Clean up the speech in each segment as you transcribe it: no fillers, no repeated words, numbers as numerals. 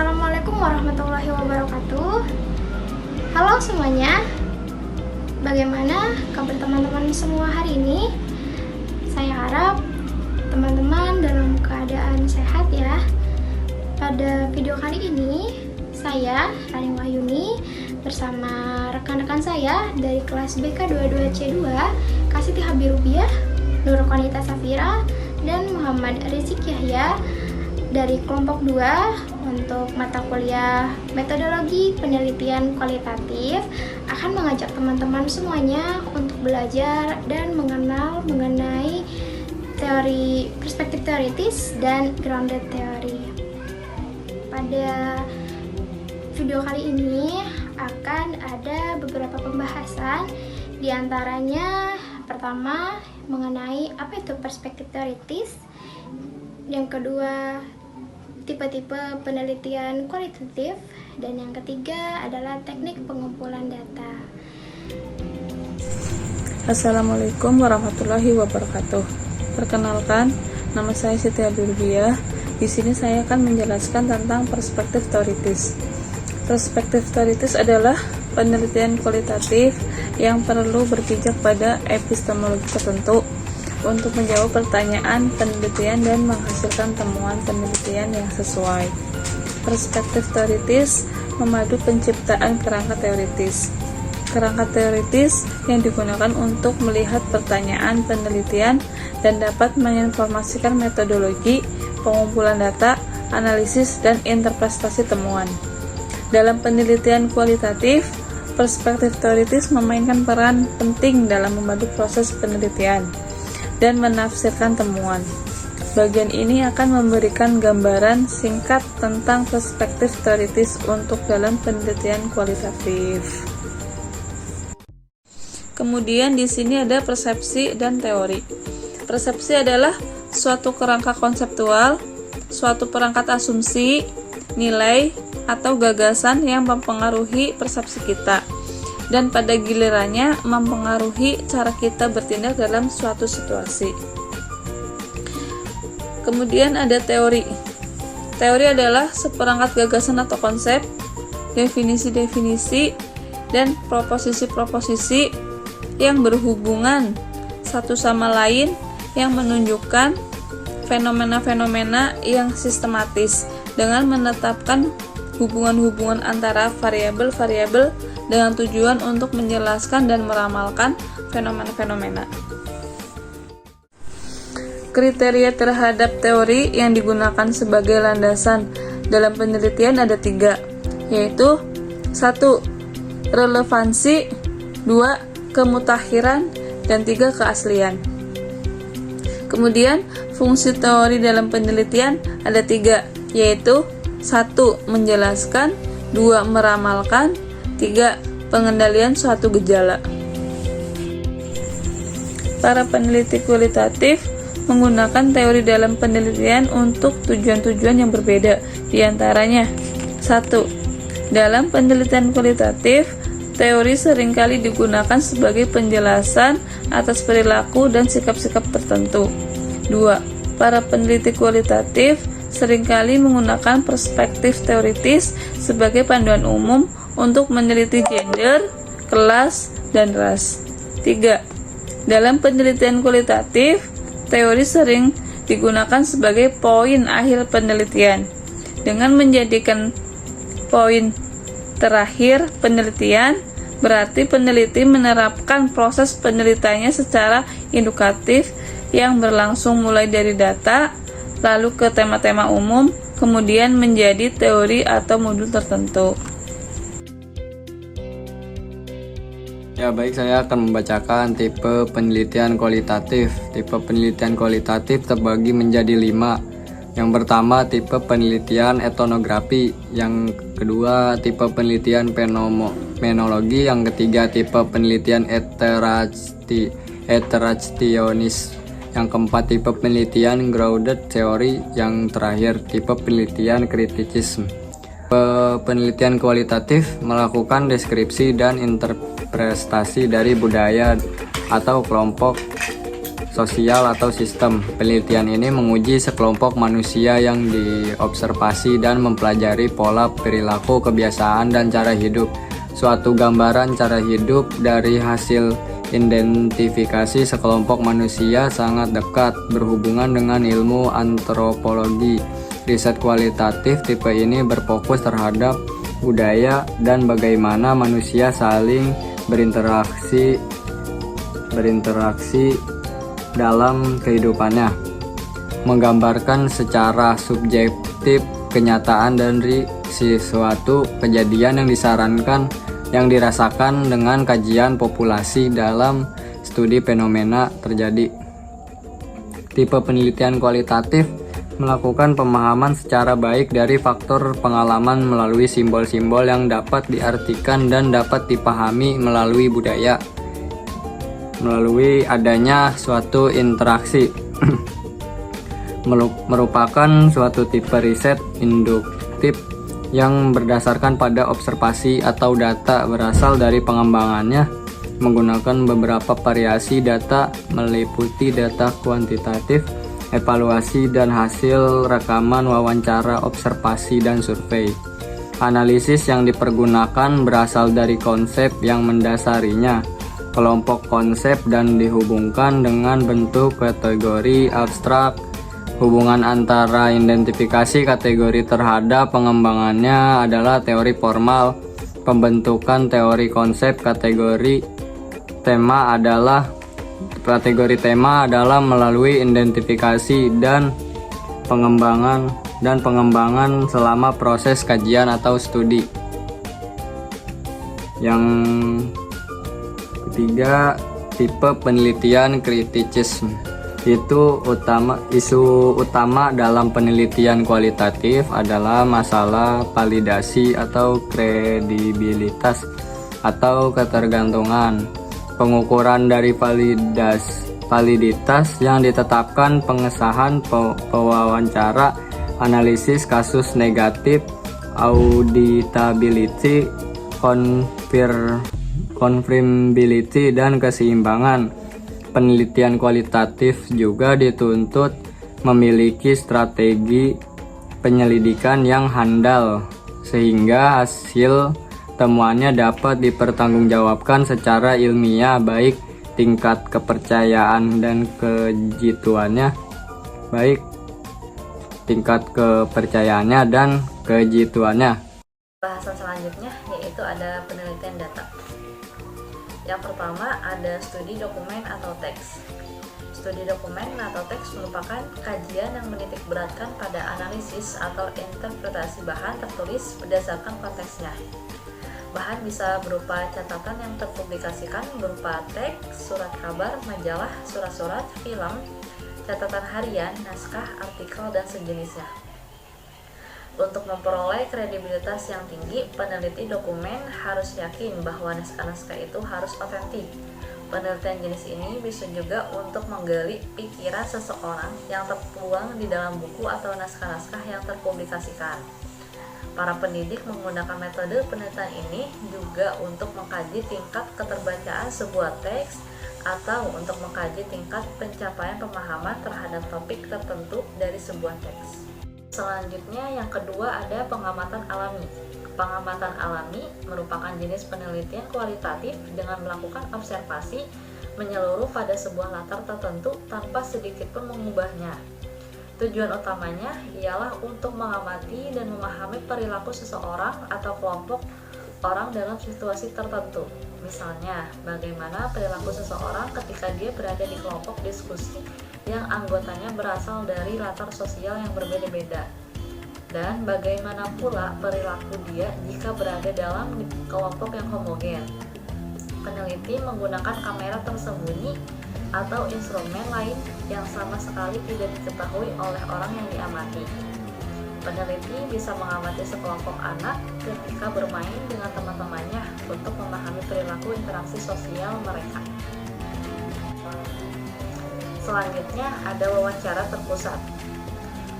Assalamualaikum warahmatullahi wabarakatuh. Halo semuanya, bagaimana kabar teman-teman semua hari ini? Saya harap teman-teman dalam keadaan sehat ya. Pada video kali ini, saya Rani Wahyuni bersama rekan-rekan saya dari kelas BK22C2 Kasiti Habirubiah, Nur Konita Safira, dan Muhammad Rizik Yahya dari kelompok 2 untuk mata kuliah metodologi penelitian kualitatif akan mengajak teman-teman semuanya untuk belajar dan mengenal mengenai teori perspektif teoritis dan grounded theory. Pada video kali ini akan ada beberapa pembahasan, diantaranya pertama mengenai apa itu perspektif teoritis, yang kedua tipe-tipe penelitian kualitatif, dan yang ketiga adalah teknik pengumpulan data. Assalamualaikum warahmatullahi wabarakatuh. Perkenalkan, nama saya Siti Habirubiah. Di sini saya akan menjelaskan tentang perspektif teoritis. Perspektif teoritis adalah penelitian kualitatif yang perlu berpijak pada epistemologi tertentu untuk menjawab pertanyaan penelitian dan menghasilkan temuan penelitian yang sesuai. Perspektif teoritis memadu penciptaan kerangka teoritis. Kerangka teoritis yang digunakan untuk melihat pertanyaan penelitian dan dapat menginformasikan metodologi, pengumpulan data, analisis, dan interpretasi temuan. Dalam penelitian kualitatif, perspektif teoritis memainkan peran penting dalam memadu proses penelitian dan menafsirkan temuan. Bagian ini akan memberikan gambaran singkat tentang perspektif teoritis untuk dalam penelitian kualitatif. Kemudian di sini ada persepsi dan teori. Persepsi adalah suatu kerangka konseptual, suatu perangkat asumsi, nilai, atau gagasan yang mempengaruhi persepsi kita, dan pada gilirannya mempengaruhi cara kita bertindak dalam suatu situasi. Kemudian ada teori. Teori adalah seperangkat gagasan atau konsep, definisi-definisi, dan proposisi-proposisi yang berhubungan satu sama lain yang menunjukkan fenomena-fenomena yang sistematis dengan menetapkan hubungan-hubungan antara variabel-variabel dengan tujuan untuk menjelaskan dan meramalkan fenomena-fenomena. Kriteria terhadap teori yang digunakan sebagai landasan dalam penelitian ada 3, yaitu 1. Relevansi, 2. Kemutakhiran, dan 3. Keaslian. Kemudian, fungsi teori dalam penelitian ada 3, yaitu 1. Menjelaskan, 2. Meramalkan, 3. Pengendalian suatu gejala. Para peneliti kualitatif menggunakan teori dalam penelitian untuk tujuan-tujuan yang berbeda. Di antaranya, 1. Dalam penelitian kualitatif, teori seringkali digunakan sebagai penjelasan atas perilaku dan sikap-sikap tertentu. 2. Para peneliti kualitatif seringkali menggunakan perspektif teoritis sebagai panduan umum untuk meneliti gender, kelas, dan ras. 3. Dalam penelitian kualitatif, teori sering digunakan sebagai poin akhir penelitian. Dengan menjadikan poin terakhir penelitian, berarti peneliti menerapkan proses penelitiannya secara indukatif yang berlangsung mulai dari data, lalu ke tema-tema umum, kemudian menjadi teori atau modul tertentu. Ya baik, saya akan membacakan tipe penelitian kualitatif. Tipe penelitian kualitatif terbagi menjadi 5. Yang pertama, tipe penelitian etnografi. Yang kedua, tipe penelitian fenomenologi. Yang ketiga, tipe penelitian iterationis. Yang keempat, tipe penelitian grounded theory. Yang terakhir, tipe penelitian kritisisme. Penelitian kualitatif melakukan deskripsi dan interpretasi dari budaya atau kelompok sosial atau sistem. Penelitian ini menguji sekelompok manusia yang diobservasi dan mempelajari pola perilaku, kebiasaan, dan cara hidup. Suatu gambaran cara hidup dari hasil identifikasi sekelompok manusia sangat dekat berhubungan dengan ilmu antropologi. Riset kualitatif tipe ini berfokus terhadap budaya dan bagaimana manusia saling berinteraksi dalam kehidupannya, menggambarkan secara subjektif kenyataan dari sesuatu kejadian yang dirasakan dengan kajian populasi dalam studi fenomena terjadi. Tipe penelitian kualitatif melakukan pemahaman secara baik dari faktor pengalaman melalui simbol-simbol yang dapat diartikan dan dapat dipahami melalui budaya, melalui adanya suatu interaksi. Merupakan suatu tipe riset induktif yang berdasarkan pada observasi atau data berasal dari pengembangannya menggunakan beberapa variasi data meliputi data kuantitatif, evaluasi, dan hasil rekaman wawancara, observasi, dan survei. Analisis yang dipergunakan berasal dari konsep yang mendasarinya, kelompok konsep, dan dihubungkan dengan bentuk kategori abstrak. Hubungan antara identifikasi kategori terhadap pengembangannya adalah teori formal. Pembentukan teori konsep kategori tema adalah melalui identifikasi dan pengembangan selama proses kajian atau studi. Yang ketiga, tipe penelitian kritisisme. Isu utama dalam penelitian kualitatif adalah masalah validasi atau kredibilitas atau ketergantungan. Pengukuran dari validitas yang ditetapkan pengesahan pewawancara, analisis kasus negatif, auditability, confirmability, dan keseimbangan. Penelitian kualitatif juga dituntut memiliki strategi penyelidikan yang handal sehingga hasil temuannya dapat dipertanggungjawabkan secara ilmiah, baik tingkat kepercayaan dan kejituannya, Bahasan selanjutnya yaitu ada penelitian data. Yang pertama ada studi dokumen atau teks. Studi dokumen atau teks merupakan kajian yang menitik beratkan pada analisis atau interpretasi bahan tertulis berdasarkan konteksnya. Bahan bisa berupa catatan yang terpublikasikan berupa teks, surat kabar, majalah, surat-surat, film, catatan harian, naskah, artikel, dan sejenisnya. Untuk memperoleh kredibilitas yang tinggi, peneliti dokumen harus yakin bahwa naskah-naskah itu harus otentik. Penelitian jenis ini bisa juga untuk menggali pikiran seseorang yang tertuang di dalam buku atau naskah-naskah yang terpublikasikan. Para pendidik menggunakan metode penelitian ini juga untuk mengkaji tingkat keterbacaan sebuah teks atau untuk mengkaji tingkat pencapaian pemahaman terhadap topik tertentu dari sebuah teks. Selanjutnya yang kedua ada pengamatan alami. Pengamatan alami merupakan jenis penelitian kualitatif dengan melakukan observasi menyeluruh pada sebuah latar tertentu tanpa sedikit pun mengubahnya. Tujuan utamanya ialah untuk mengamati dan memahami perilaku seseorang atau kelompok orang dalam situasi tertentu. Misalnya, bagaimana perilaku seseorang ketika dia berada di kelompok diskusi yang anggotanya berasal dari latar sosial yang berbeda-beda, dan bagaimana pula perilaku dia jika berada dalam kelompok yang homogen. Peneliti menggunakan kamera tersembunyi atau instrumen lain yang sama sekali tidak diketahui oleh orang yang diamati. Peneliti bisa mengamati sekelompok anak ketika bermain dengan teman-temannya untuk memahami perilaku interaksi sosial mereka. Selanjutnya ada wawancara terpusat.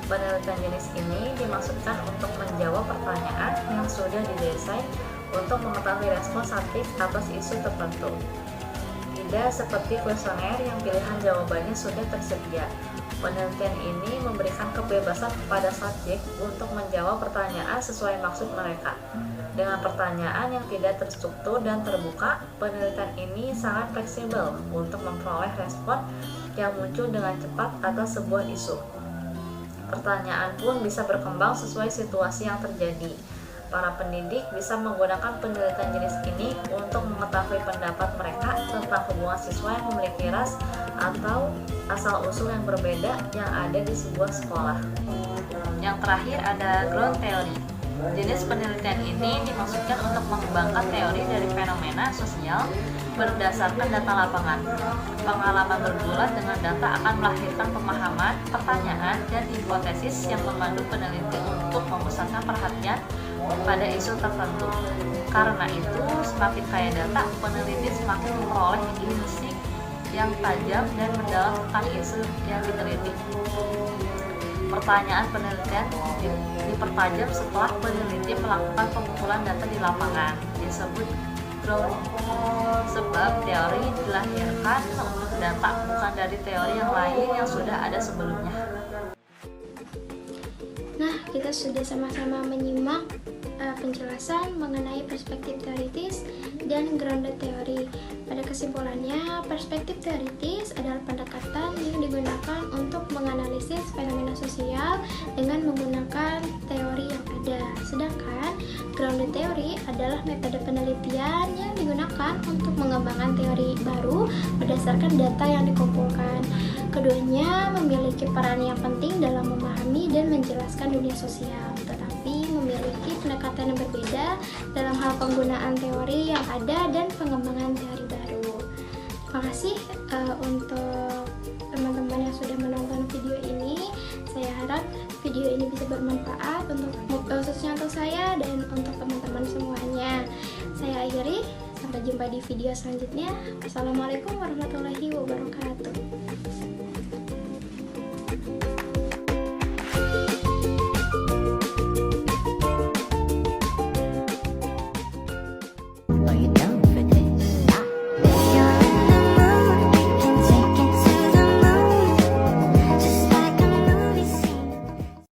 Penelitian jenis ini dimaksudkan untuk menjawab pertanyaan yang sudah didesain untuk mengetahui respons satir atas isu tertentu. Di Ada seperti kuesioner yang pilihan jawabannya sudah tersedia. Penelitian ini memberikan kebebasan kepada subjek untuk menjawab pertanyaan sesuai maksud mereka. Dengan pertanyaan yang tidak terstruktur dan terbuka, penelitian ini sangat fleksibel untuk memperoleh respon yang muncul dengan cepat atas sebuah isu. Pertanyaan pun bisa berkembang sesuai situasi yang terjadi. Para pendidik bisa menggunakan penelitian jenis ini untuk mengetahui pendapat mereka tentang hubungan siswa yang memiliki ras atau asal-usul yang berbeda yang ada di sebuah sekolah. Yang terakhir ada ground theory. Jenis penelitian ini dimaksudkan untuk mengembangkan teori dari fenomena sosial berdasarkan data lapangan. Pengalaman bergulat dengan data akan melahirkan pemahaman, pertanyaan, dan hipotesis yang memandu peneliti untuk memusatkan perhatian pada isu tertentu. Karena itu, semakin kaya data, peneliti semakin memperoleh insight yang tajam dan mendalam tentang isu yang diteliti. Pertanyaan penelitian dipertajam setelah peneliti melakukan pengumpulan data di lapangan, disebut ground, sebab teori dilahirkan untuk data, bukan dari teori yang lain yang sudah ada sebelumnya. Nah, kita sudah sama-sama menyimak penjelasan mengenai perspektif teoritis dan grounded theory. Pada kesimpulannya, perspektif teoritis adalah pendekatan yang digunakan untuk menganalisis fenomena sosial dengan menggunakan teori yang ada. Sedangkan grounded theory adalah metode penelitian yang digunakan untuk mengembangkan teori baru berdasarkan data yang dikumpulkan. Keduanya memiliki peran yang penting dalam memahami dan menjelaskan dunia sosial, tetapi memiliki pendekatan yang berbeda dalam hal penggunaan teori yang ada dan pengembangan teori baru. Terima kasih untuk teman-teman yang sudah menonton video ini. Saya harap video ini bisa bermanfaat khususnya untuk saya dan untuk teman-teman semuanya. Saya akhiri, sampai jumpa di video selanjutnya. Wassalamualaikum warahmatullahi wabarakatuh. Why you